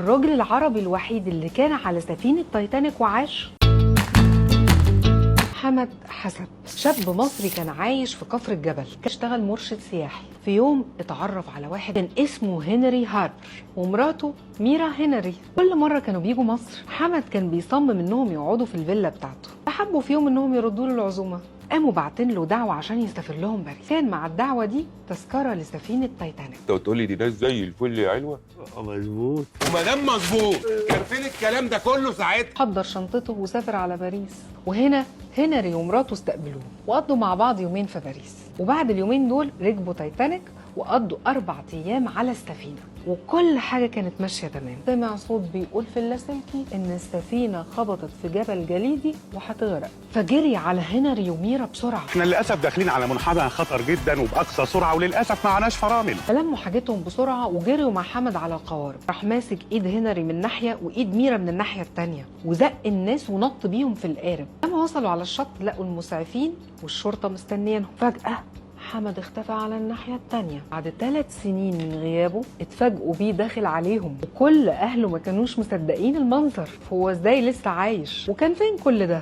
الراجل العربي الوحيد اللي كان على سفينة تايتانيك وعاش حمد حسب، شاب مصري كان عايش في كفر الجبل، كان اشتغل مرشد سياحي. في يوم اتعرف على واحد كان اسمه هنري هاربر ومراته ميرا هنري. كل مرة كانوا بيجوا مصر حمد كان بيصمم انهم يقعدوا في الفيلا بتاعته. فحبوا في يوم انهم يردوا له العزومة، قاموا باعتين له دعوة عشان يسافر لهم باريس. كان مع الدعوة دي تذكرة لسفينة تايتانيك. انت بتقول لي دي ناس زي الفل يا علوة؟ مظبوط. وما دام مظبوط كان فين الكلام ده كله ساعتها؟ حضر شنطته وسافر على باريس، وهنا هنري ومراته استقبلوه وقضوا مع بعض يومين في باريس. وبعد اليومين دول ركبوا تايتانيك وقضوا 4 أيام على السفينة، وكل حاجة كانت ماشية تمام. سمع صوت بيقول في اللاسلكي إن السفينة خبطت في جبل جليدي وهتغرق، فجري على هنري وميرا بسرعة. احنا للاسف داخلين على منحدر خطر جدا وباقصى سرعه، وللاسف معناش فرامل. فلموا حاجتهم بسرعة وجريوا مع حمد على القوارب. راح ماسك ايد هنري من ناحية وايد ميرا من الناحية التانية وزق الناس ونط بيهم في القارب. لما وصلوا على الشط لقوا المسعفين والشرطة مستنيينهم. فجأة حمد اختفى على الناحية التانية. بعد 3 سنين من غيابه اتفاجئوا بيه داخل عليهم، وكل أهله ما كانوش مصدقين المنظر. هو ازاي لسه عايش؟ وكان فين كل ده؟